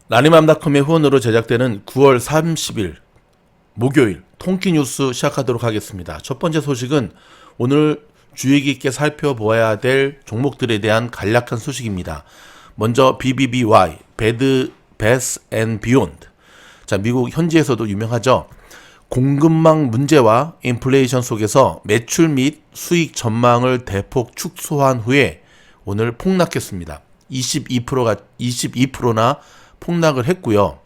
라니맘닷컴의 후원으로 제작되는 9월 30일 목요일 통키뉴스 시작하도록 하겠습니다. 첫 번째 소식은 오늘 주의 깊게 살펴보아야 될 종목들에 대한 간략한 소식입니다. 먼저 BBBY, Bed Bath & Beyond. 자, 미국 현지에서도 유명하죠. 공급망 문제와 인플레이션 속에서 매출 및 수익 전망을 대폭 축소한 후에 오늘 폭락했습니다. 22%나 폭락을 했고요.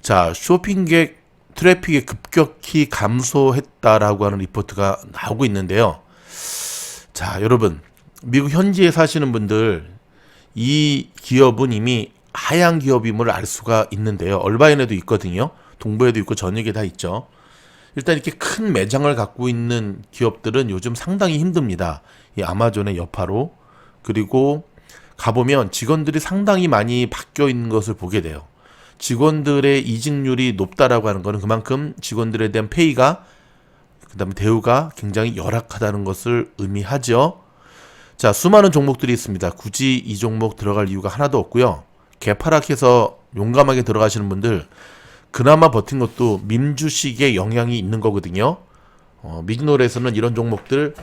자, 쇼핑객 트래픽이 급격히 감소했다라고 하는 리포트가 나오고 있는데요. 자, 여러분, 미국 현지에 사시는 분들, 이 기업은 이미 하향 기업임을 알 수가 있는데요. 얼바인에도 있거든요. 동부에도 있고 전역에 다 있죠. 일단 이렇게 큰 매장을 갖고 있는 기업들은 요즘 상당히 힘듭니다. 이 아마존의 여파로. 그리고 가보면 직원들이 상당히 많이 바뀌어 있는 것을 보게 돼요. 직원들의 이직률이 높다라고 하는 것은 그만큼 직원들에 대한 페이가, 그 다음에 대우가 굉장히 열악하다는 것을 의미하죠. 자, 수많은 종목들이 있습니다. 굳이 이 종목 들어갈 이유가 하나도 없고요. 개파락해서 용감하게 들어가시는 분들, 그나마 버틴 것도 민주식의 영향이 있는 거거든요. 미드노래에서는 이런 종목들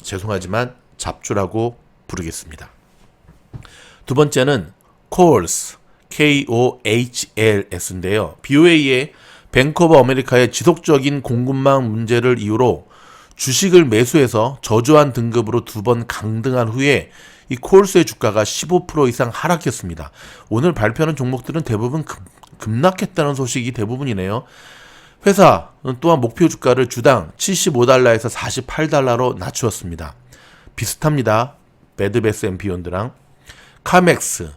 죄송하지만 잡주라고 부르겠습니다. 두 번째는 Kohl's, KOHLS인데요. BOA의 뱅크 오브 아메리카의 지속적인 공급망 문제를 이유로 주식을 매수해서 저조한 등급으로 2번 강등한 후에 이 콜스의 주가가 15% 이상 하락했습니다. 오늘 발표하는 종목들은 대부분 급락했다는 소식이 대부분이네요. 회사는 또한 목표 주가를 주당 75달러에서 48달러로 낮추었습니다. 비슷합니다. 배드베스 앤 비욘드랑. 카맥스,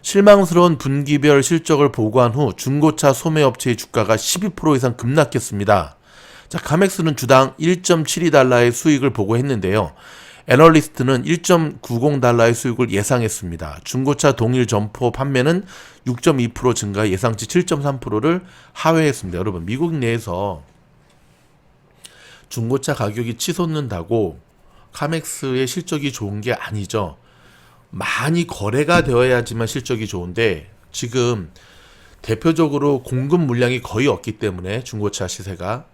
실망스러운 분기별 실적을 보고한 후 중고차 소매업체의 주가가 12% 이상 급락했습니다. 자, 카맥스는 주당 1.72달러의 수익을 보고했는데요. 애널리스트는 1.90달러의 수익을 예상했습니다. 중고차 동일 점포 판매는 6.2% 증가, 예상치 7.3%를 하회했습니다. 여러분, 미국 내에서 중고차 가격이 치솟는다고 카맥스의 실적이 좋은 게 아니죠. 많이 거래가 되어야지만 실적이 좋은데 지금 대표적으로 공급 물량이 거의 없기 때문에 중고차 시세가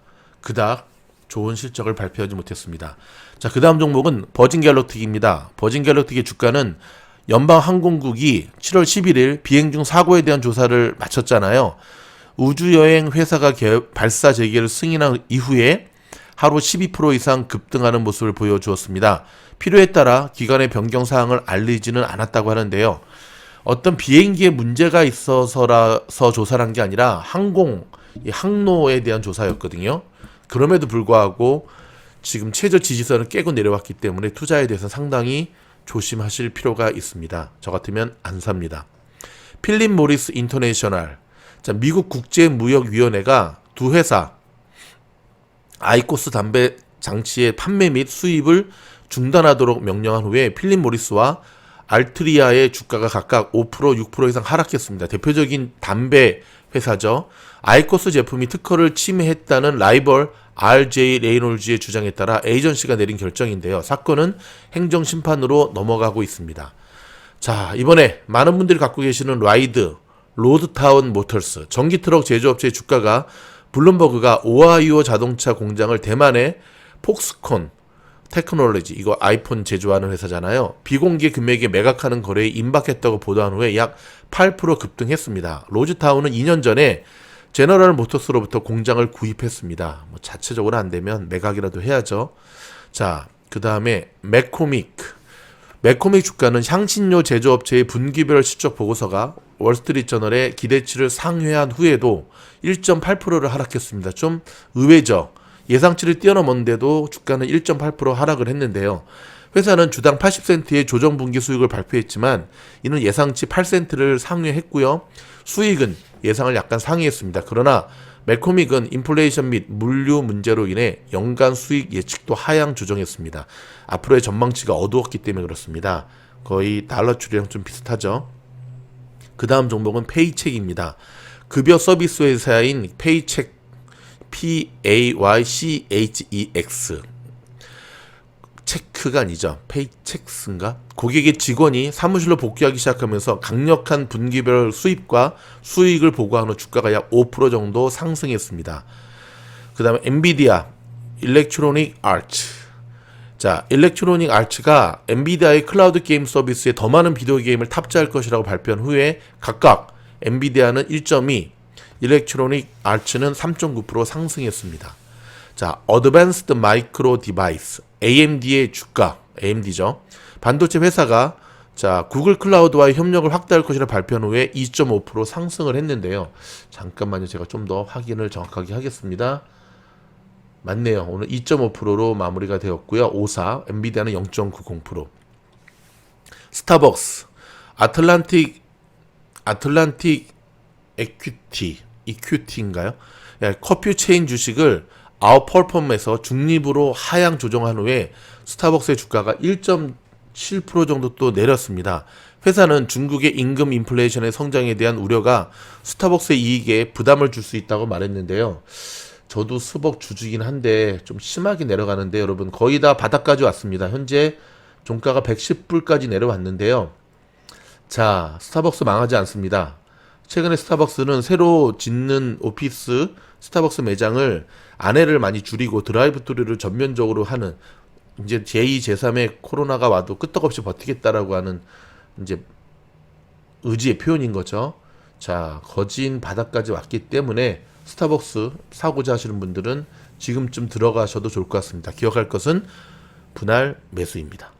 그닥 좋은 실적을 발표하지 못했습니다. 자, 그 다음 종목은 버진갤럭틱입니다. 버진갤럭틱의 주가는 연방항공국이 7월 11일 비행 중 사고에 대한 조사를 마쳤잖아요. 우주여행 회사가 발사 재개를 승인한 이후에 하루 12% 이상 급등하는 모습을 보여주었습니다. 필요에 따라 기간의 변경 사항을 알리지는 않았다고 하는데요. 어떤 비행기에 문제가 있어서라서 조사를 한 게 아니라 항로에 대한 조사였거든요. 그럼에도 불구하고 지금 최저 지지선을 깨고 내려왔기 때문에 투자에 대해서 상당히 조심하실 필요가 있습니다. 저 같으면 안 삽니다. 필립 모리스 인터내셔널, 자, 미국 국제무역위원회가 두 회사 아이코스 담배 장치의 판매 및 수입을 중단하도록 명령한 후에 필립 모리스와 알트리아의 주가가 각각 5%, 6% 이상 하락했습니다. 대표적인 담배 회사죠. 아이코스 제품이 특허를 침해했다는 라이벌 RJ 레이놀즈의 주장에 따라 에이전시가 내린 결정인데요. 사건은 행정심판으로 넘어가고 있습니다. 자, 이번에 많은 분들이 갖고 계시는 로드타운 모터스, 전기트럭 제조업체의 주가가 블룸버그가 오하이오 자동차 공장을 대만의 폭스콘 테크놀로지, 이거 아이폰 제조하는 회사잖아요. 비공개 금액에 매각하는 거래에 임박했다고 보도한 후에 약 8% 급등했습니다. 로즈타운은 2년 전에 제너럴 모터스로부터 공장을 구입했습니다. 뭐 자체적으로 안 되면 매각이라도 해야죠. 자, 그 다음에 맥코믹 주가는 향신료 제조업체의 분기별 실적 보고서가 월스트리트저널의 기대치를 상회한 후에도 1.8%를 하락했습니다. 좀 의외죠. 예상치를 뛰어넘었는데도 주가는 1.8% 하락을 했는데요. 회사는 주당 80센트의 조정 분기 수익을 발표했지만 이는 예상치 8센트를 상회했고요. 수익은 예상을 약간 상회했습니다. 그러나 맥코믹은 인플레이션 및 물류 문제로 인해 연간 수익 예측도 하향 조정했습니다. 앞으로의 전망치가 어두웠기 때문에 그렇습니다. 거의 달러출이랑 좀 비슷하죠. 그 다음 종목은 페이첵입니다. 급여 서비스 회사인 페이첵, PAYCHEX. 체크가 아니죠. 페이첵스인가? 고객의 직원이 사무실로 복귀하기 시작하면서 강력한 분기별 수입과 수익을 보고한 후 주가가 약 5% 정도 상승했습니다. 그 다음에 엔비디아, 일렉트로닉 아츠. 자, 일렉트로닉 아츠가 엔비디아의 클라우드 게임 서비스에 더 많은 비디오 게임을 탑재할 것이라고 발표한 후에 각각 엔비디아는 1.2, 일렉트로닉 아츠는 3.9% 상승했습니다. 자, 어드밴스드 마이크로 디바이스, AMD의 주가, AMD죠. 반도체 회사가 자, 구글 클라우드와의 협력을 확대할 것이라 발표한 후에 2.5% 상승을 했는데요. 잠깐만요. 제가 좀 더 확인을 정확하게 하겠습니다. 맞네요. 오늘 2.5%로 마무리가 되었고요. 54, 엔비디아는 0.90%. 스타벅스, 아틀란틱 이큐티인가요? 예, 커피 체인 주식을 아웃퍼폼에서 중립으로 하향 조정한 후에 스타벅스의 주가가 1.7% 정도 또 내렸습니다. 회사는 중국의 임금 인플레이션의 성장에 대한 우려가 스타벅스의 이익에 부담을 줄 수 있다고 말했는데요. 저도 스벅 주주긴 한데 좀 심하게 내려가는데 여러분 거의 다 바닥까지 왔습니다. 현재 종가가 110불까지 내려왔는데요. 자, 스타벅스 망하지 않습니다. 최근에 스타벅스는 새로 짓는 오피스 스타벅스 매장을 안에를 많이 줄이고 드라이브 스루를 전면적으로 하는 이제 제2, 제3의 코로나가 와도 끄떡없이 버티겠다라고 하는 이제 의지의 표현인 거죠. 자, 거진 바닥까지 왔기 때문에 스타벅스 사고자 하시는 분들은 지금쯤 들어가셔도 좋을 것 같습니다. 기억할 것은 분할 매수입니다.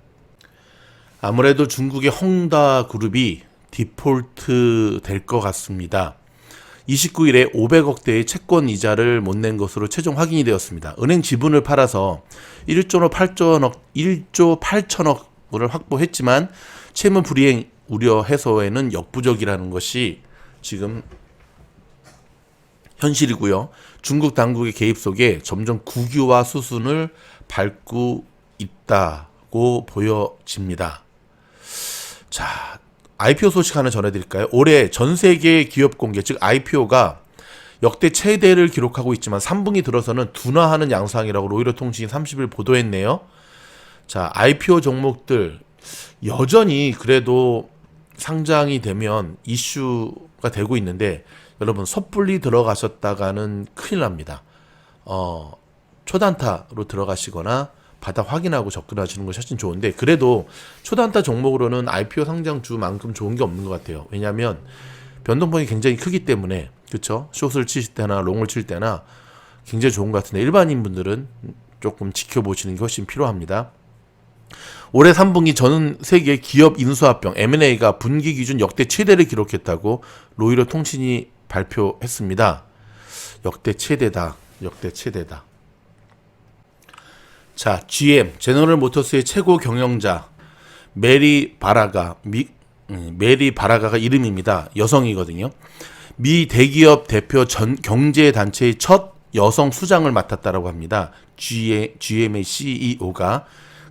아무래도 중국의 헝다 그룹이 디폴트 될 것 같습니다. 29일에 500억대의 채권 이자를 못 낸 것으로 최종 확인이 되었습니다. 은행 지분을 팔아서 1조 8천억을 확보했지만 채무 불이행 우려 해소에는 역부족이라는 것이 지금 현실이고요. 중국 당국의 개입 속에 점점 국유화 수순을 밟고 있다고 보여집니다. 자, IPO 소식 하나 전해드릴까요? 올해 전 세계 기업 공개, 즉 IPO가 역대 최대를 기록하고 있지만 3분기 들어서는 둔화하는 양상이라고 로이터 통신이 30일 보도했네요. 자, IPO 종목들 여전히 그래도 상장이 되면 이슈가 되고 있는데 여러분 섣불리 들어가셨다가는 큰일 납니다. 초단타로 들어가시거나 바닥 확인하고 접근하시는 것이 훨씬 좋은데 그래도 초단타 종목으로는 IPO 상장주만큼 좋은 게 없는 것 같아요. 왜냐하면 변동폭이 굉장히 크기 때문에 그렇죠? 숏을 치실 때나 롱을 칠 때나 굉장히 좋은 것 같은데 일반인 분들은 조금 지켜보시는 게 훨씬 필요합니다. 올해 3분기 전 세계 기업 인수합병 M&A가 분기 기준 역대 최대를 기록했다고 로이터 통신이 발표했습니다. 역대 최대다. 자, GM, 제너럴 모터스의 최고 경영자 메리 바라가가 이름입니다. 여성이거든요. 미 대기업 대표 경제단체의 첫 여성 수장을 맡았다라고 합니다. GM의 CEO가.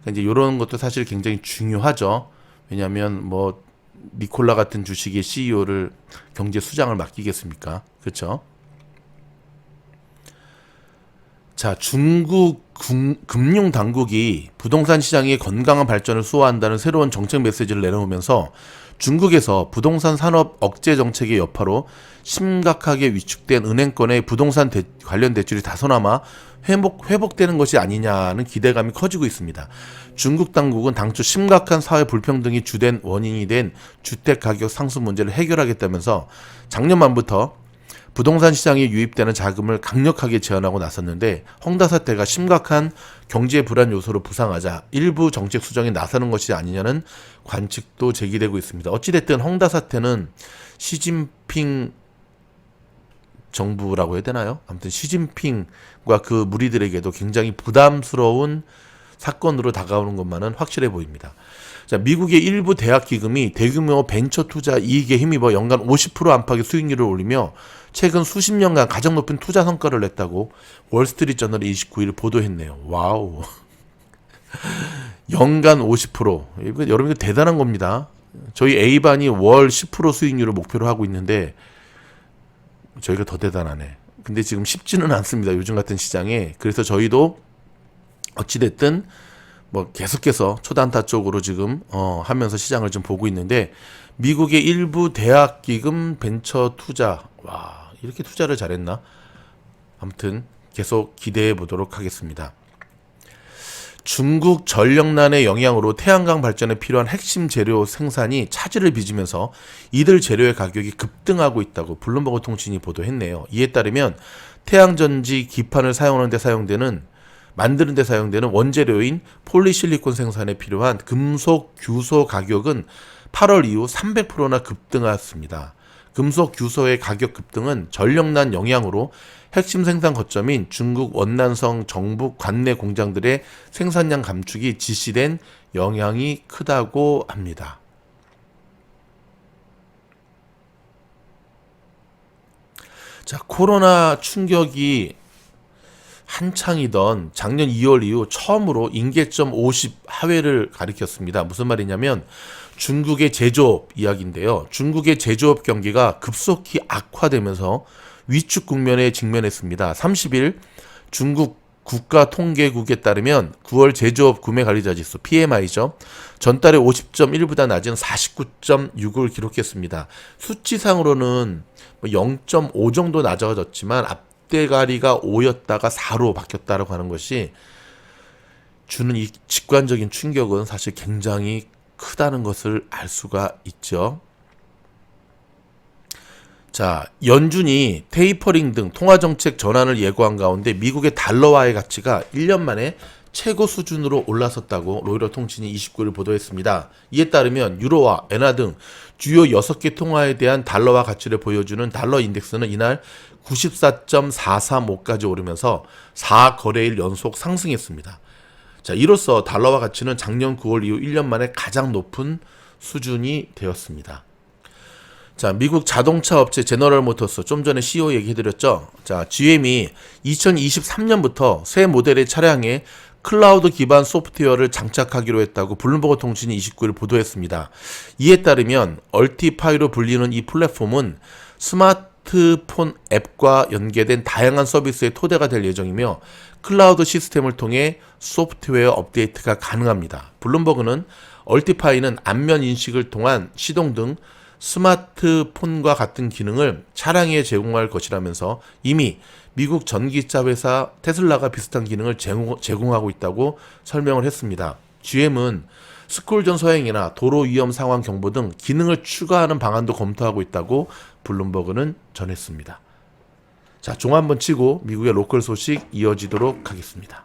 이제 이런 것도 사실 굉장히 중요하죠. 왜냐하면 뭐 니콜라 같은 주식의 CEO를 경제 수장을 맡기겠습니까? 그렇죠? 자, 중국 금융 당국이 부동산 시장의 건강한 발전을 수호한다는 새로운 정책 메시지를 내놓으면서 중국에서 부동산 산업 억제 정책의 여파로 심각하게 위축된 은행권의 부동산 관련 대출이 다소나마 회복되는 것이 아니냐는 기대감이 커지고 있습니다. 중국 당국은 당초 심각한 사회 불평등이 주된 원인이 된 주택 가격 상승 문제를 해결하겠다면서 작년 말부터 부동산 시장에 유입되는 자금을 강력하게 제한하고 나섰는데 헝다 사태가 심각한 경제 불안 요소로 부상하자 일부 정책 수정에 나서는 것이 아니냐는 관측도 제기되고 있습니다. 어찌됐든 헝다 사태는 시진핑 정부라고 해야 되나요? 아무튼 시진핑과 그 무리들에게도 굉장히 부담스러운 사건으로 다가오는 것만은 확실해 보입니다. 자, 미국의 일부 대학 기금이 대규모 벤처 투자 이익에 힘입어 연간 50% 안팎의 수익률을 올리며 최근 수십 년간 가장 높은 투자 성과를 냈다고 월스트리트저널이 29일 보도했네요. 와우. 연간 50%. 이거 여러분 대단한 겁니다. 저희 A반이 월 10% 수익률을 목표로 하고 있는데 저희가 더 대단하네. 근데 지금 쉽지는 않습니다. 요즘 같은 시장에. 그래서 저희도 어찌됐든 뭐 계속해서 초단타 쪽으로 지금 하면서 시장을 좀 보고 있는데, 미국의 일부 대학 기금 벤처 투자, 와, 이렇게 투자를 잘했나? 아무튼 계속 기대해 보도록 하겠습니다. 중국 전력난의 영향으로 태양광 발전에 필요한 핵심 재료 생산이 차질을 빚으면서 이들 재료의 가격이 급등하고 있다고 블룸버그 통신이 보도했네요. 이에 따르면 태양전지 기판을 만드는 데 사용되는 원재료인 폴리실리콘 생산에 필요한 금속 규소 가격은 8월 이후 300%나 급등했습니다. 금속 규소의 가격 급등은 전력난 영향으로 핵심 생산 거점인 중국 원난성 정부 관내 공장들의 생산량 감축이 지시된 영향이 크다고 합니다. 자, 코로나 충격이 한창이던 작년 2월 이후 처음으로 임계점 50 하회를 가리켰습니다. 무슨 말이냐면 중국의 제조업 이야기인데요. 중국의 제조업 경기가 급속히 악화되면서 위축 국면에 직면했습니다. 30일 중국 국가통계국에 따르면 9월 제조업 구매 관리자 지수 PMI죠. 전달에 50.1보다 낮은 49.6을 기록했습니다. 수치상으로는 0.5 정도 낮아졌지만 앞대가리가 5였다가 4로 바뀌었다라고 하는 것이 주는 이 직관적인 충격은 사실 굉장히 크다는 것을 알 수가 있죠. 자, 연준이 테이퍼링 등 통화정책 전환을 예고한 가운데 미국의 달러화의 가치가 1년 만에 최고 수준으로 올라섰다고 로이터 통신이 29일 보도했습니다. 이에 따르면 유로화, 엔화 등 주요 6개 통화에 대한 달러화 가치를 보여주는 달러 인덱스는 이날 94.435까지 오르면서 4거래일 연속 상승했습니다. 자, 이로써 달러화 가치는 작년 9월 이후 1년 만에 가장 높은 수준이 되었습니다. 자, 미국 자동차 업체 제너럴 모터스, 좀 전에 CEO 얘기해드렸죠. 자, GM이 2023년부터 새 모델의 차량에 클라우드 기반 소프트웨어를 장착하기로 했다고 블룸버그 통신이 29일 보도했습니다. 이에 따르면 얼티파이로 불리는 이 플랫폼은 스마트폰 앱과 연계된 다양한 서비스의 토대가 될 예정이며 클라우드 시스템을 통해 소프트웨어 업데이트가 가능합니다. 블룸버그는 얼티파이는 안면 인식을 통한 시동 등 스마트폰과 같은 기능을 차량에 제공할 것이라면서 이미 미국 전기차 회사 테슬라가 비슷한 기능을 제공하고 있다고 설명을 했습니다. GM은 스쿨존 서행이나 도로 위험 상황 경보 등 기능을 추가하는 방안도 검토하고 있다고 블룸버그는 전했습니다. 자, 종 한번 치고 미국의 로컬 소식 이어지도록 하겠습니다.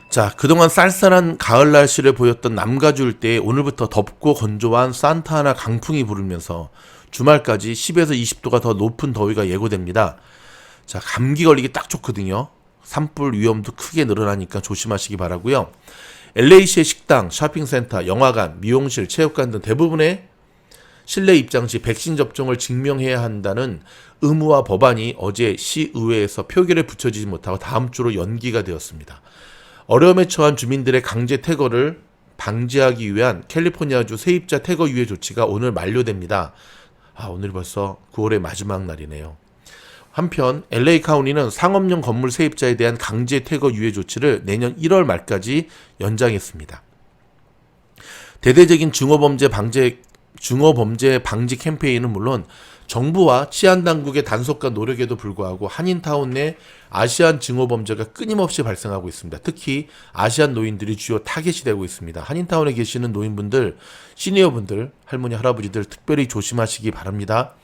자, 그동안 쌀쌀한 가을 날씨를 보였던 남가주 일대에 오늘부터 덥고 건조한 산타하나 강풍이 불으면서 주말까지 10에서 20도가 더 높은 더위가 예고됩니다. 자, 감기 걸리기 딱 좋거든요. 산불 위험도 크게 늘어나니까 조심하시기 바라고요. LA시의 식당, 쇼핑센터, 영화관, 미용실, 체육관 등 대부분의 실내 입장 시 백신 접종을 증명해야 한다는 의무화 법안이 어제 시의회에서 표결에 붙여지지 못하고 다음 주로 연기가 되었습니다. 어려움에 처한 주민들의 강제 퇴거를 방지하기 위한 캘리포니아주 세입자 퇴거 유예 조치가 오늘 만료됩니다. 오늘 벌써 9월의 마지막 날이네요. 한편 LA 카운티는 상업용 건물 세입자에 대한 강제 퇴거 유예 조치를 내년 1월 말까지 연장했습니다. 대대적인 중어범죄 방지 캠페인은 물론 정부와 치안당국의 단속과 노력에도 불구하고 한인타운 내 아시안 증오범죄가 끊임없이 발생하고 있습니다. 특히 아시안 노인들이 주요 타겟이 되고 있습니다. 한인타운에 계시는 노인분들, 시니어분들, 할머니, 할아버지들 특별히 조심하시기 바랍니다.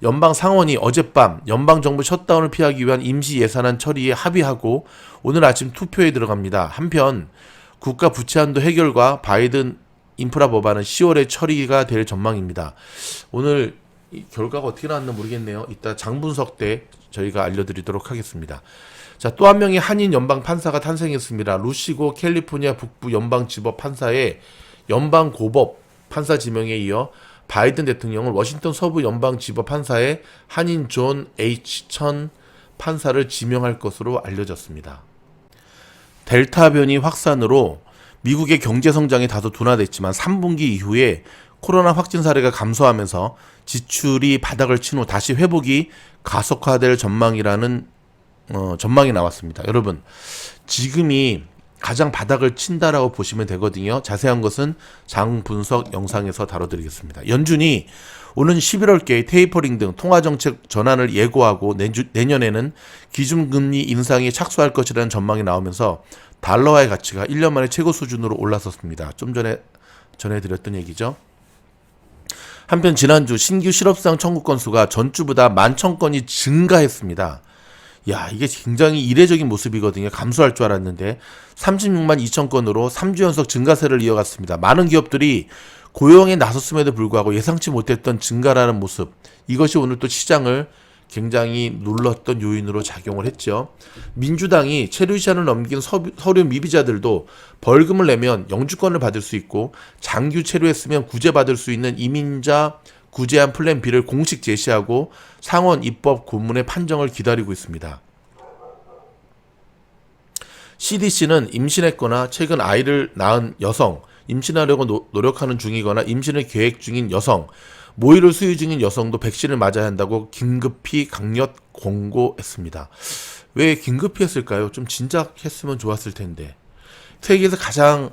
연방 상원이 어젯밤 연방정부 셧다운을 피하기 위한 임시 예산안 처리에 합의하고 오늘 아침 투표에 들어갑니다. 한편 국가 부채 한도 해결과 바이든 인프라 법안은 10월에 처리가 될 전망입니다. 오늘 이 결과가 어떻게 나왔나 모르겠네요. 이따 장분석 때 저희가 알려드리도록 하겠습니다. 자, 또 한 명의 한인 연방 판사가 탄생했습니다. 루시고 캘리포니아 북부 연방지법 판사의 연방고법 판사 지명에 이어 바이든 대통령은 워싱턴 서부 연방지법 판사의 한인 존 H. 천 판사를 지명할 것으로 알려졌습니다. 델타 변이 확산으로 미국의 경제 성장이 다소 둔화됐지만 3분기 이후에 코로나 확진 사례가 감소하면서 지출이 바닥을 친 후 다시 회복이 가속화될 전망이 나왔습니다. 여러분, 지금이 가장 바닥을 친다라고 보시면 되거든요. 자세한 것은 장 분석 영상에서 다뤄드리겠습니다. 연준이 오는 11월께 테이퍼링 등 통화정책 전환을 예고하고 내년에는 기준금리 인상에 착수할 것이라는 전망이 나오면서 달러화의 가치가 1년 만에 최고 수준으로 올라섰습니다. 좀 전에 전해드렸던 얘기죠. 한편 지난주 신규 실업상 청구 건수가 전주보다 11,000건이 증가했습니다. 야, 이게 굉장히 이례적인 모습이거든요. 감소할 줄 알았는데 36만 2천 건으로 3주 연속 증가세를 이어갔습니다. 많은 기업들이 고용에 나섰음에도 불구하고 예상치 못했던 증가라는 모습, 이것이 오늘 또 시장을 굉장히 눌렀던 요인으로 작용을 했죠. 민주당이 체류 시한을 넘긴 서류 미비자들도 벌금을 내면 영주권을 받을 수 있고 장기 체류했으면 구제받을 수 있는 이민자 구제안 플랜 B를 공식 제시하고 상원 입법 고문의 판정을 기다리고 있습니다. CDC는 임신했거나 최근 아이를 낳은 여성, 임신하려고 노력하는 중이거나 임신을 계획 중인 여성, 모유를 수유 중인 여성도 백신을 맞아야 한다고 긴급히 강력 권고했습니다. 왜 긴급히 했을까요? 좀 진작했으면 좋았을 텐데. 세계에서 가장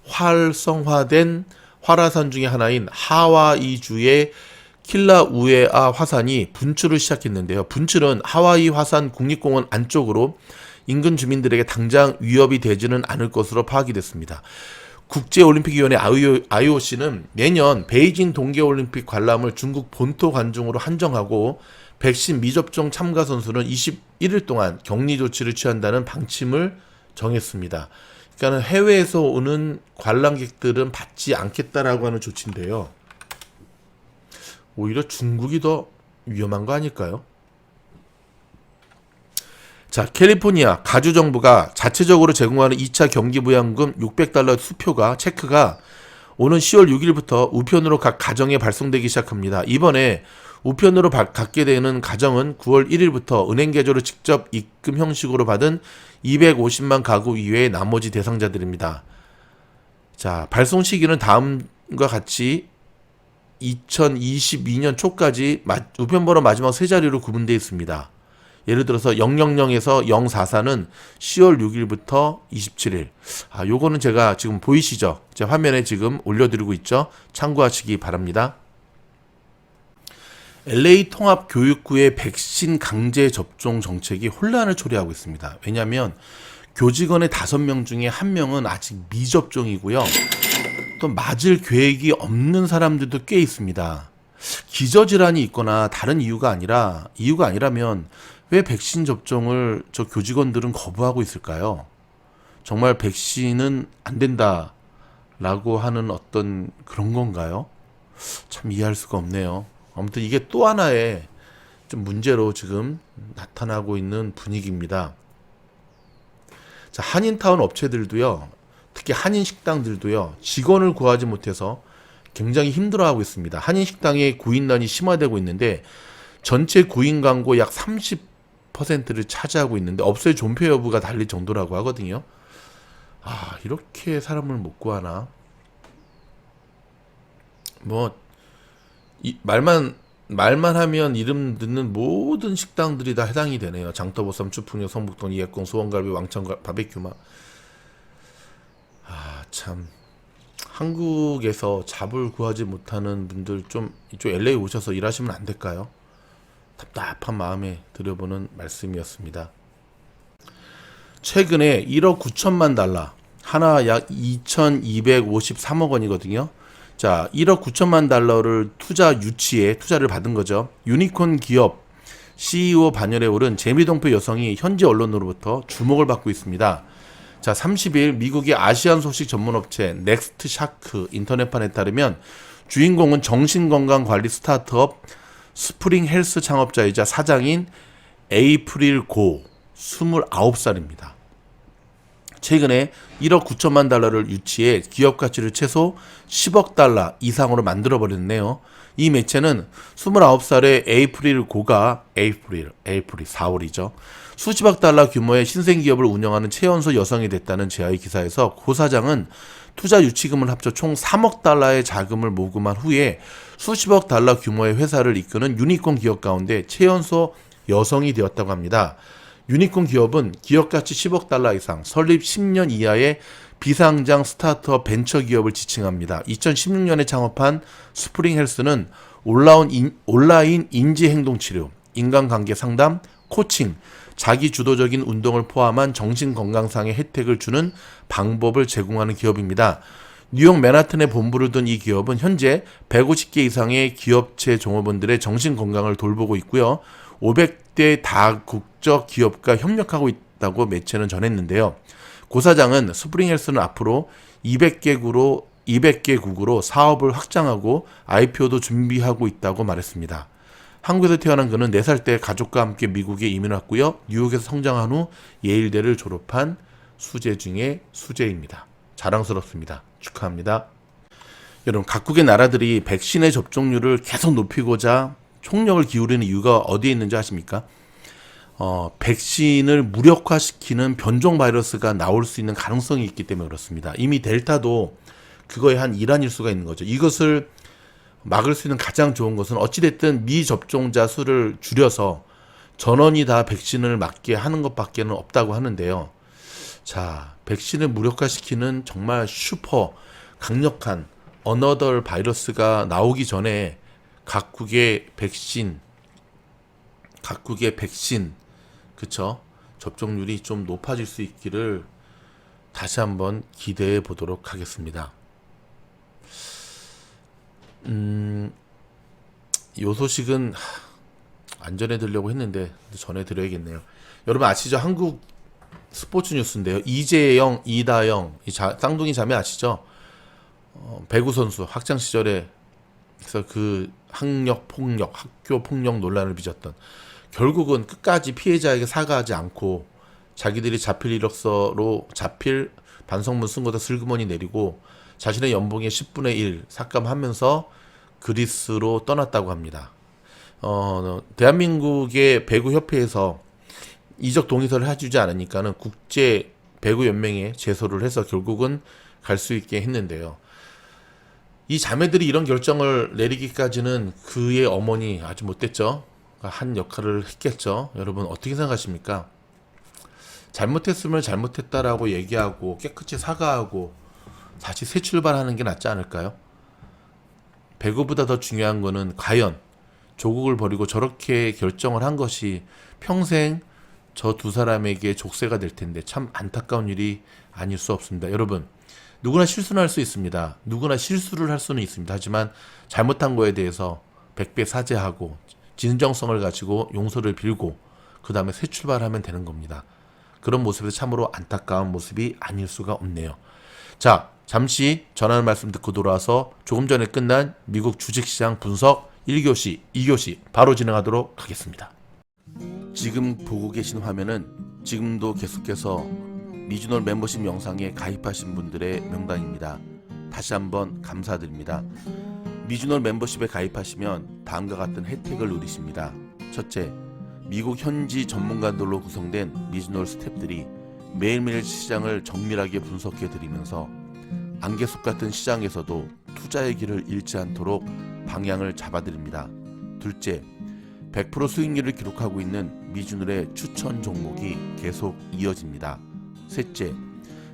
활성화된 활화산 중에 하나인 하와이주의 킬라우에아 화산이 분출을 시작했는데요. 분출은 하와이 화산 국립공원 안쪽으로 인근 주민들에게 당장 위협이 되지는 않을 것으로 파악이 됐습니다. 국제올림픽위원회 IOC는 내년 베이징 동계올림픽 관람을 중국 본토 관중으로 한정하고 백신 미접종 참가 선수는 21일 동안 격리 조치를 취한다는 방침을 정했습니다. 그러니까 해외에서 오는 관람객들은 받지 않겠다라고 하는 조치인데요. 오히려 중국이 더 위험한 거 아닐까요? 자, 캘리포니아 가주정부가 자체적으로 제공하는 2차 경기부양금 $600 수표가 체크가 오는 10월 6일부터 우편으로 각 가정에 발송되기 시작합니다. 이번에 우편으로 갖게 되는 가정은 9월 1일부터 은행 계좌로 직접 입금 형식으로 받은 250만 가구 이외의 나머지 대상자들입니다. 자, 발송 시기는 다음과 같이 2022년 초까지 우편번호 마지막 세 자리로 구분되어 있습니다. 예를 들어서 000에서 044는 10월 6일부터 27일. 요거는 제가 지금 보이시죠? 제 화면에 지금 올려드리고 있죠? 참고하시기 바랍니다. LA 통합교육구의 백신 강제 접종 정책이 혼란을 초래하고 있습니다. 왜냐하면 교직원의 5명 중에 1명은 아직 미접종이고요. 또 맞을 계획이 없는 사람들도 꽤 있습니다. 기저질환이 있거나 다른 이유가 아니라면 왜 백신 접종을 저 교직원들은 거부하고 있을까요? 정말 백신은 안 된다라고 하는 어떤 그런 건가요? 참 이해할 수가 없네요. 아무튼 이게 또 하나의 좀 문제로 지금 나타나고 있는 분위기입니다. 자, 한인타운 업체들도요, 특히 한인 식당들도요, 직원을 구하지 못해서 굉장히 힘들어하고 있습니다. 한인 식당의 구인난이 심화되고 있는데 전체 구인 광고 약 30%를 차지하고 있는데 업소의 존폐 여부가 달릴 정도라고 하거든요. 이렇게 사람을 못 구하나? 말만 하면 이름 듣는 모든 식당들이 다 해당이 되네요. 장터보쌈, 추풍역, 성북동, 이해공, 소원갈비, 왕천 바베큐마. 참 한국에서 잡을 구하지 못하는 분들 좀 이쪽 LA 오셔서 일하시면 안 될까요? 답답한 마음에 들여보는 말씀이었습니다. 최근에 1억 9천만 달러, 하나 약 2,253억 원이거든요. 자, 1억 9천만 달러를 투자를 받은 거죠. 유니콘 기업 CEO 반열에 오른 재미동포 여성이 현지 언론으로부터 주목을 받고 있습니다. 자, 30일 미국의 아시안 소식 전문업체 넥스트 샤크 인터넷판에 따르면 주인공은 정신건강관리 스타트업 스프링 헬스 창업자이자 사장인 에이프릴 고 29살입니다. 최근에 1억 9천만 달러를 유치해 기업 가치를 최소 10억 달러 이상으로 만들어버렸네요. 이 매체는 29살의 에이프릴 고가 에이프릴 4월이죠. 수십억 달러 규모의 신생기업을 운영하는 최연소 여성이 됐다는 제아의 기사에서 고 사장은 투자 유치금을 합쳐 총 3억 달러의 자금을 모금한 후에 수십억 달러 규모의 회사를 이끄는 유니콘 기업 가운데 최연소 여성이 되었다고 합니다. 유니콘 기업은 기업가치 10억 달러 이상, 설립 10년 이하의 비상장 스타트업 벤처 기업을 지칭합니다. 2016년에 창업한 스프링 헬스는 온라인 인지 행동 치료, 인간관계 상담, 코칭, 자기 주도적인 운동을 포함한 정신 건강상의 혜택을 주는 방법을 제공하는 기업입니다. 뉴욕 맨하튼에 본부를 둔 이 기업은 현재 150개 이상의 기업체 종업원들의 정신 건강을 돌보고 있고요. 500대 다국적 기업과 협력하고 있다고 매체는 전했는데요. 고 사장은 스프링 헬스는 앞으로 200개국으로 사업을 확장하고 IPO도 준비하고 있다고 말했습니다. 한국에서 태어난 그는 4살 때 가족과 함께 미국에 이민 왔고요. 뉴욕에서 성장한 후 예일대를 졸업한 수재 중에 수재입니다. 자랑스럽습니다. 축하합니다. 여러분, 각국의 나라들이 백신의 접종률을 계속 높이고자 총력을 기울이는 이유가 어디에 있는지 아십니까? 백신을 무력화시키는 변종 바이러스가 나올 수 있는 가능성이 있기 때문에 그렇습니다. 이미 델타도 그거의 한 일환일 수가 있는 거죠. 이것을 막을 수 있는 가장 좋은 것은 어찌됐든 미접종자 수를 줄여서 전원이 다 백신을 맞게 하는 것밖에는 없다고 하는데요. 자, 백신을 무력화시키는 정말 슈퍼 강력한 어너더 바이러스가 나오기 전에 각국의 백신 그쵸? 접종률이 좀 높아질 수 있기를 다시 한번 기대해 보도록 하겠습니다. 요 소식은 안 전해드리려고 했는데 전해드려야겠네요. 여러분 아시죠? 한국 스포츠 뉴스인데요. 이재영, 이다영, 쌍둥이 자매 아시죠? 배구 선수 학창 시절에 그래서 그 학력 폭력, 학교 폭력 논란을 빚었던, 결국은 끝까지 피해자에게 사과하지 않고 자기들이 자필 이력서로 자필 반성문 쓴 거다 슬그머니 내리고 자신의 연봉의 10분의 1 삭감하면서 그리스로 떠났다고 합니다. 대한민국의 배구협회에서 이적 동의서를 해주지 않으니까는 국제 배구 연맹에 제소를 해서 결국은 갈 수 있게 했는데요. 이 자매들이 이런 결정을 내리기까지는 그의 어머니 아주 못됐죠. 한 역할을 했겠죠. 여러분 어떻게 생각하십니까? 잘못했으면 잘못했다라고 얘기하고 깨끗이 사과하고 다시 새 출발하는 게 낫지 않을까요? 배구보다 더 중요한 거는 과연 조국을 버리고 저렇게 결정을 한 것이 평생 저 두 사람에게 족쇄가 될 텐데 참 안타까운 일이 아닐 수 없습니다. 여러분, 누구나 실수는 할 수 있습니다. 누구나 실수를 할 수는 있습니다. 하지만 잘못한 거에 대해서 100배 사죄하고 진정성을 가지고 용서를 빌고 그 다음에 새 출발하면 되는 겁니다. 그런 모습에서 참으로 안타까운 모습이 아닐 수가 없네요. 자, 잠시 전하는 말씀 듣고 돌아와서 조금 전에 끝난 미국 주식시장 분석 1교시, 2교시 바로 진행하도록 하겠습니다. 지금 보고 계신 화면은 지금도 계속해서 미주놀 멤버십 영상에 가입하신 분들의 명단입니다. 다시 한번 감사드립니다. 미주놀 멤버십에 가입하시면 다음과 같은 혜택을 누리십니다. 첫째, 미국 현지 전문가들로 구성된 미주놀 스태프들이 매일매일 시장을 정밀하게 분석해 드리면서 안개숲 같은 시장에서도 투자의 길을 잃지 않도록 방향을 잡아드립니다. 둘째, 100% 수익률을 기록하고 있는 미주놀의 추천 종목이 계속 이어집니다. 셋째,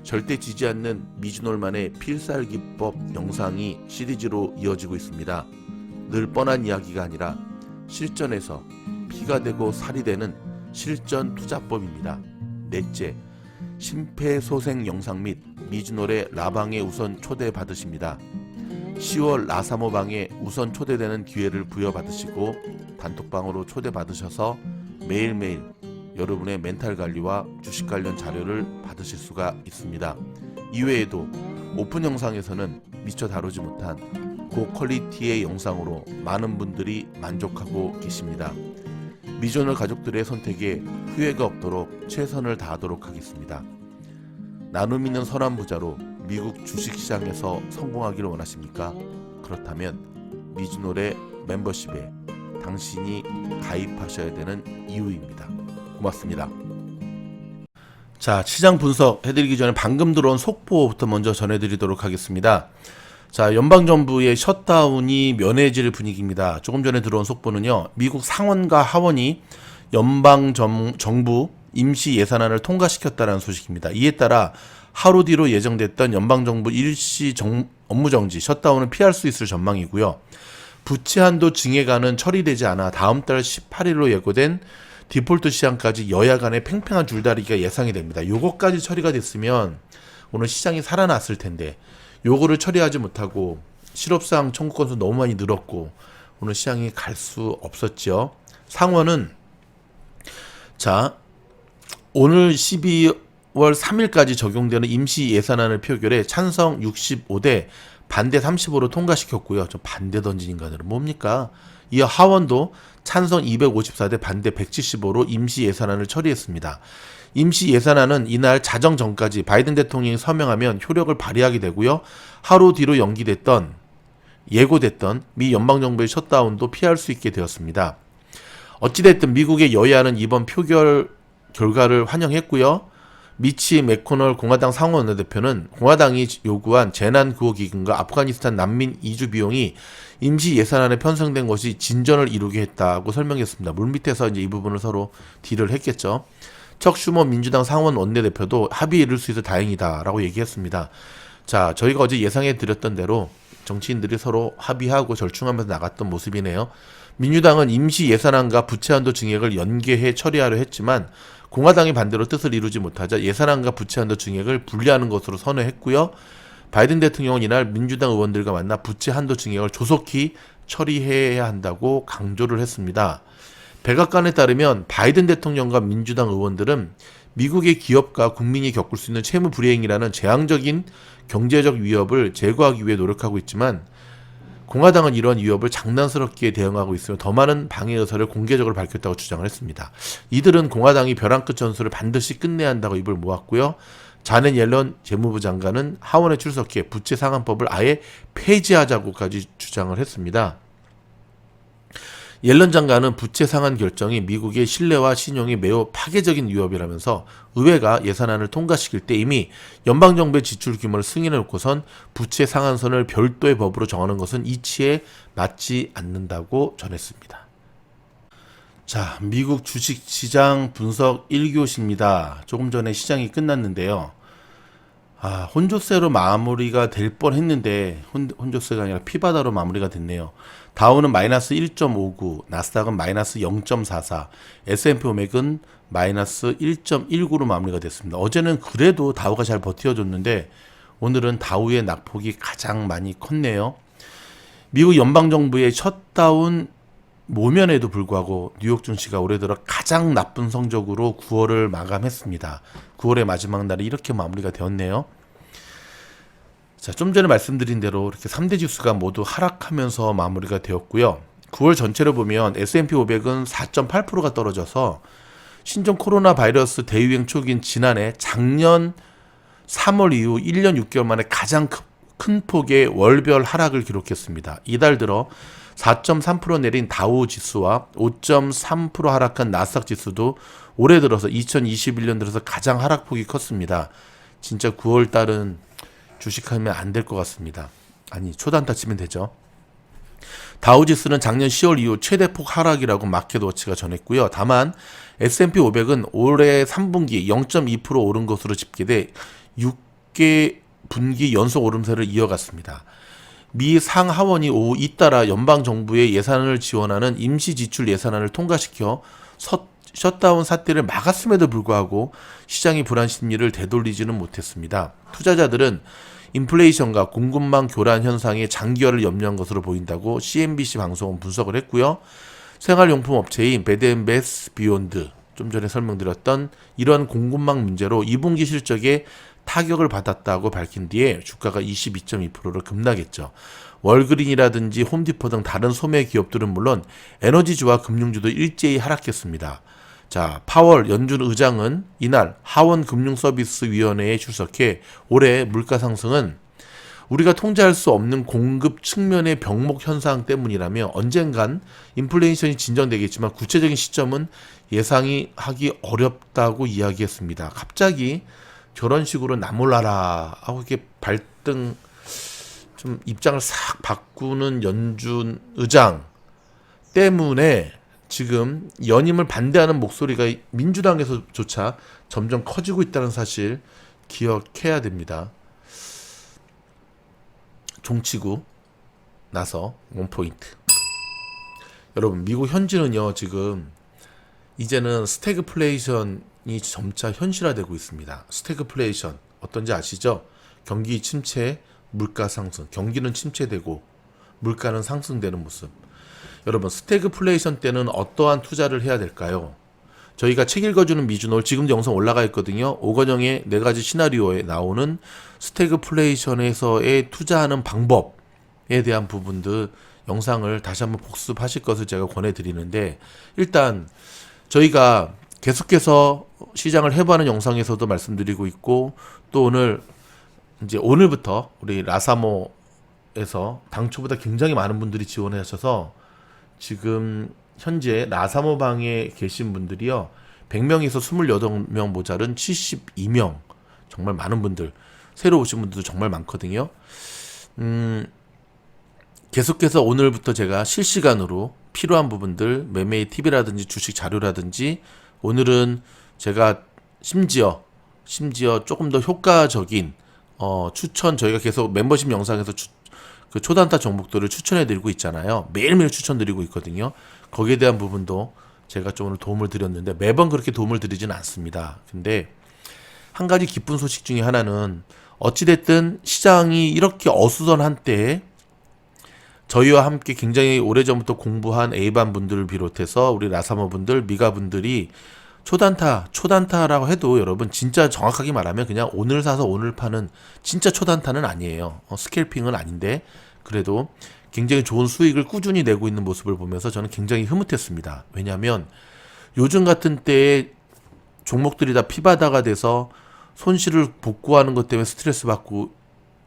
절대 지지 않는 미주놀만의 필살기법 영상이 시리즈로 이어지고 있습니다. 늘 뻔한 이야기가 아니라 실전에서 피가 되고 살이 되는 실전 투자법입니다. 넷째, 심폐소생 영상 및 미주놀의 라방에 우선 초대받으십니다. 10월 라사모방에 우선 초대되는 기회를 부여받으시고 단톡방으로 초대받으셔서 매일매일 여러분의 멘탈 관리와 주식 관련 자료를 받으실 수가 있습니다. 이외에도 오픈 영상에서는 미처 다루지 못한 고퀄리티의 영상으로 많은 분들이 만족하고 계십니다. 미주놀 가족들의 선택에 후회가 없도록 최선을 다하도록 하겠습니다. 나눔 있는 선한 부자로 미국 주식시장에서 성공하기를 원하십니까? 그렇다면 미주놀의 멤버십에 당신이 가입하셔야 되는 이유입니다. 고맙습니다. 자, 시장 분석 해드리기 전에 방금 들어온 속보부터 먼저 전해드리도록 하겠습니다. 자, 연방정부의 셧다운이 면해질 분위기입니다. 조금 전에 들어온 속보는요, 미국 상원과 하원이 연방정부 임시 예산안을 통과시켰다는 소식입니다. 이에 따라 하루 뒤로 예정됐던 연방정부 일시 업무정지, 셧다운을 피할 수 있을 전망이고요. 부채 한도 증액안은 처리되지 않아 다음 달 18일로 예고된 디폴트 시한까지 여야 간의 팽팽한 줄다리기가 예상이 됩니다. 요거까지 처리가 됐으면 오늘 시장이 살아났을 텐데 요거를 처리하지 못하고 실업상 청구 건수 너무 많이 늘었고 오늘 시장이 갈 수 없었죠. 상원은 자 오늘 12월 3일까지 적용되는 임시 예산안을 표결해 찬성 65대 반대 35로 통과시켰고요. 좀 반대 던진 인간들은 뭡니까? 이어 하원도 찬성 254대 반대 175로 임시 예산안을 처리했습니다. 임시 예산안은 이날 자정 전까지 바이든 대통령이 서명하면 효력을 발휘하게 되고요. 하루 뒤로 예고됐던 미 연방정부의 셧다운도 피할 수 있게 되었습니다. 어찌됐든 미국의 여야는 이번 표결 결과를 환영했고요. 미치 맥코널 공화당 상원 원내대표는 공화당이 요구한 재난구호기금과 아프가니스탄 난민 이주 비용이 임시 예산안에 편성된 것이 진전을 이루게 했다고 설명했습니다. 물밑에서 이제 이 부분을 서로 딜을 했겠죠. 척 슈머 민주당 상원 원내대표도 합의에 이를 수 있어 다행이다라고 얘기했습니다. 자, 저희가 어제 예상해 드렸던 대로 정치인들이 서로 합의하고 절충하면서 나갔던 모습이네요. 민주당은 임시 예산안과 부채 한도 증액을 연계해 처리하려 했지만 공화당이 반대로 뜻을 이루지 못하자 예산안과 부채 한도 증액을 분리하는 것으로 선회했고요. 바이든 대통령은 이날 민주당 의원들과 만나 부채 한도 증액을 조속히 처리해야 한다고 강조를 했습니다. 백악관에 따르면 바이든 대통령과 민주당 의원들은 미국의 기업과 국민이 겪을 수 있는 채무 불이행이라는 재앙적인 경제적 위협을 제거하기 위해 노력하고 있지만 공화당은 이런 위협을 장난스럽게 대응하고 있으며 더 많은 방해 의사를 공개적으로 밝혔다고 주장을 했습니다. 이들은 공화당이 벼랑 끝 전술을 반드시 끝내야 한다고 입을 모았고요. 자넷 옐런 재무부 장관은 하원에 출석해 부채 상한법을 아예 폐지하자고까지 주장을 했습니다. 옐런 장관은 부채 상한 결정이 미국의 신뢰와 신용에 매우 파괴적인 위협이라면서 의회가 예산안을 통과시킬 때 이미 연방정부의 지출 규모를 승인해놓고선 부채 상한선을 별도의 법으로 정하는 것은 이치에 맞지 않는다고 전했습니다. 자, 미국 주식시장 분석 1교시입니다. 조금 전에 시장이 끝났는데요. 혼조세로 마무리가 될 뻔했는데 혼조세가 아니라 피바다로 마무리가 됐네요. 다우는 마이너스 1.59, 나스닥은 마이너스 0.44, S&P 500은 마이너스 1.19로 마무리가 됐습니다. 어제는 그래도 다우가 잘 버텨줬는데 오늘은 다우의 낙폭이 가장 많이 컸네요. 미국 연방정부의 셧다운 모면에도 불구하고 뉴욕 증시가 올해 들어 가장 나쁜 성적으로 9월을 마감했습니다. 9월의 마지막 날이 이렇게 마무리가 되었네요. 자, 좀 전에 말씀드린 대로 이렇게 3대 지수가 모두 하락하면서 마무리가 되었고요. 9월 전체로 보면 S&P 500은 4.8%가 떨어져서 신종 코로나 바이러스 대유행 초기인 작년 3월 이후 1년 6개월 만에 가장 큰 폭의 월별 하락을 기록했습니다. 이달 들어 4.3% 내린 다우 지수와 5.3% 하락한 나스닥 지수도 올해 들어서 2021년 들어서 가장 하락폭이 컸습니다. 진짜 9월 달은 주식하면 안 될 것 같습니다. 아니, 초단타 치면 되죠. 다우지수는 작년 10월 이후 최대폭 하락이라고 마켓워치가 전했고요. 다만 S&P 500은 올해 3분기 0.2% 오른 것으로 집계돼 6개 분기 연속 오름세를 이어갔습니다. 미 상하원이 오후 잇따라 연방정부의 예산을 지원하는 임시지출 예산안을 통과시켜 셧다운 사태를 막았음에도 불구하고 시장의 불안 심리를 되돌리지는 못했습니다. 투자자들은 인플레이션과 공급망 교란 현상의 장기화를 염려한 것으로 보인다고 CNBC 방송은 분석을 했고요. 생활용품 업체인 베드앤베스 비욘드, 좀 전에 설명드렸던 이런 공급망 문제로 2분기 실적에 타격을 받았다고 밝힌 뒤에 주가가 22.2%를 급락했죠. 월그린이라든지 홈디포 등 다른 소매 기업들은 물론 에너지주와 금융주도 일제히 하락했습니다. 자, 파월 연준 의장은 이날 하원금융서비스위원회에 출석해 올해 물가 상승은 우리가 통제할 수 없는 공급 측면의 병목 현상 때문이라며 언젠간 인플레이션이 진정되겠지만 구체적인 시점은 예상이 하기 어렵다고 이야기했습니다. 갑자기 저런 식으로 나몰라라 하고 이렇게 발등 좀 입장을 싹 바꾸는 연준 의장 때문에 지금 연임을 반대하는 목소리가 민주당에서조차 점점 커지고 있다는 사실 기억해야 됩니다. 종치고 나서 원포인트. 여러분, 미국 현지는요, 지금 이제는 스태그플레이션이 점차 현실화되고 있습니다. 스태그플레이션 어떤지 아시죠? 경기 침체, 물가 상승. 경기는 침체되고 물가는 상승되는 모습. 여러분, 스태그플레이션 때는 어떠한 투자를 해야 될까요? 저희가 책 읽어주는 미주노 지금도 영상 올라가 있거든요. 오건영의 4가지 시나리오에 나오는 스태그플레이션에서의 투자하는 방법에 대한 부분들 영상을 다시 한번 복습하실 것을 제가 권해드리는데, 일단 저희가 계속해서 시장을 해보는 영상에서도 말씀드리고 있고, 또 오늘부터 우리 라사모에서 당초보다 굉장히 많은 분들이 지원해 하셔서 지금 현재 라사모 방에 계신 분들이요, 100명에서 28명 모자른 72명. 정말 많은 분들, 새로 오신 분들도 정말 많거든요. 계속해서 오늘부터 제가 실시간으로 필요한 부분들, 매매의 팁이라든지 주식 자료라든지, 오늘은 제가 심지어 조금 더 효과적인 추천, 저희가 계속 멤버십 영상에서 그 초단타 종목들을 추천해드리고 있잖아요. 매일매일 추천드리고 있거든요. 거기에 대한 부분도 제가 좀 오늘 도움을 드렸는데, 매번 그렇게 도움을 드리지는 않습니다. 근데 한 가지 기쁜 소식 중에 하나는, 어찌됐든 시장이 이렇게 어수선한 때에 저희와 함께 굉장히 오래전부터 공부한 A반 분들을 비롯해서 우리 라사모 분들, 미가 분들이 초단타라고 해도 여러분 진짜 정확하게 말하면 그냥 오늘 사서 오늘 파는 진짜 초단타는 아니에요. 스캘핑은 아닌데 그래도 굉장히 좋은 수익을 꾸준히 내고 있는 모습을 보면서 저는 굉장히 흐뭇했습니다. 왜냐하면 요즘 같은 때에 종목들이 다 피바다가 돼서 손실을 복구하는 것 때문에 스트레스 받고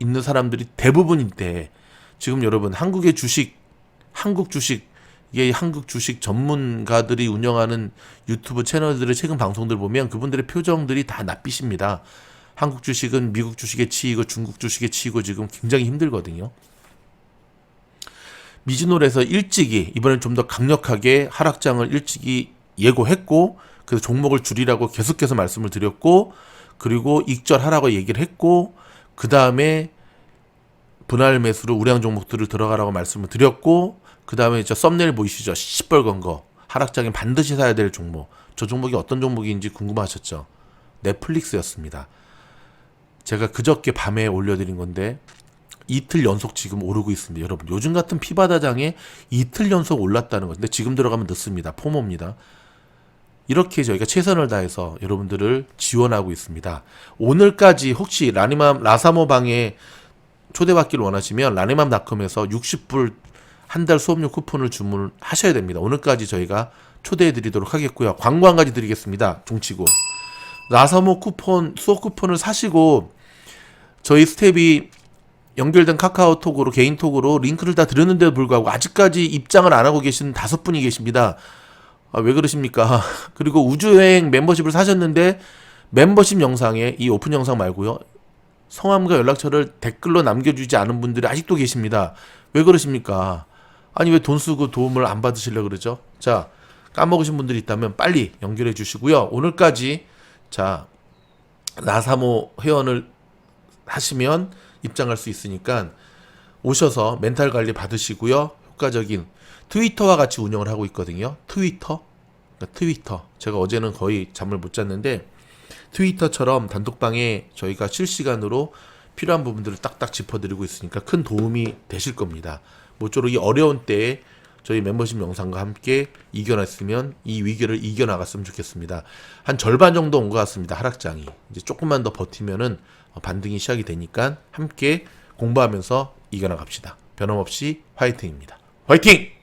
있는 사람들이 대부분인데, 지금 여러분 한국 주식 이게 한국 주식 전문가들이 운영하는 유튜브 채널들의 최근 방송들 보면 그분들의 표정들이 다 낯빛입니다. 한국 주식은 미국 주식에 치이고 중국 주식에 치이고 지금 굉장히 힘들거든요. 미즈놀에서 일찍이 이번엔 좀 더 강력하게 하락장을 일찍이 예고했고, 그래서 종목을 줄이라고 계속해서 말씀을 드렸고, 그리고 익절하라고 얘기를 했고, 그 다음에 분할 매수로 우량 종목들을 들어가라고 말씀을 드렸고, 그 다음에 저 썸네일 보이시죠? 시뻘건 거, 하락장에 반드시 사야 될 종목. 저 종목이 어떤 종목인지 궁금하셨죠? 넷플릭스였습니다. 제가 그저께 밤에 올려드린 건데 이틀 연속 지금 오르고 있습니다. 여러분, 요즘 같은 피바다장에 이틀 연속 올랐다는 건데 지금 들어가면 늦습니다. 포모입니다. 이렇게 저희가 최선을 다해서 여러분들을 지원하고 있습니다. 오늘까지 혹시 라사모 방에 초대받기를 원하시면 라니맘닷컴에서 60불 한 달 수업료 쿠폰을 주문하셔야 됩니다. 오늘까지 저희가 초대해드리도록 하겠고요. 광고 한 가지 드리겠습니다. 종치고 라사모 쿠폰, 수업 쿠폰을 사시고 저희 스텝이 연결된 카카오톡으로, 개인톡으로 링크를 다 드렸는데도 불구하고 아직까지 입장을 안 하고 계신 5분이 계십니다. 왜 그러십니까? 그리고 우주여행 멤버십을 사셨는데 멤버십 영상에, 이 오픈 영상 말고요, 성함과 연락처를 댓글로 남겨주지 않은 분들이 아직도 계십니다. 왜 그러십니까? 아니, 왜 돈 쓰고 도움을 안 받으시려고 그러죠? 자, 까먹으신 분들이 있다면 빨리 연결해 주시고요. 오늘까지 라사모 회원을 하시면 입장할 수 있으니까 오셔서 멘탈 관리 받으시고요. 효과적인 트위터와 같이 운영을 하고 있거든요. 트위터. 제가 어제는 거의 잠을 못 잤는데, 트위터처럼 단톡방에 저희가 실시간으로 필요한 부분들을 딱딱 짚어드리고 있으니까 큰 도움이 되실 겁니다. 모쪼록 이 어려운 때에 저희 멤버십 영상과 함께 이겨냈으면, 이 위기를 이겨나갔으면 좋겠습니다. 한 절반 정도 온 것 같습니다. 하락장이. 이제 조금만 더 버티면은 반등이 시작이 되니까 함께 공부하면서 이겨나갑시다. 변함없이 화이팅입니다. 화이팅!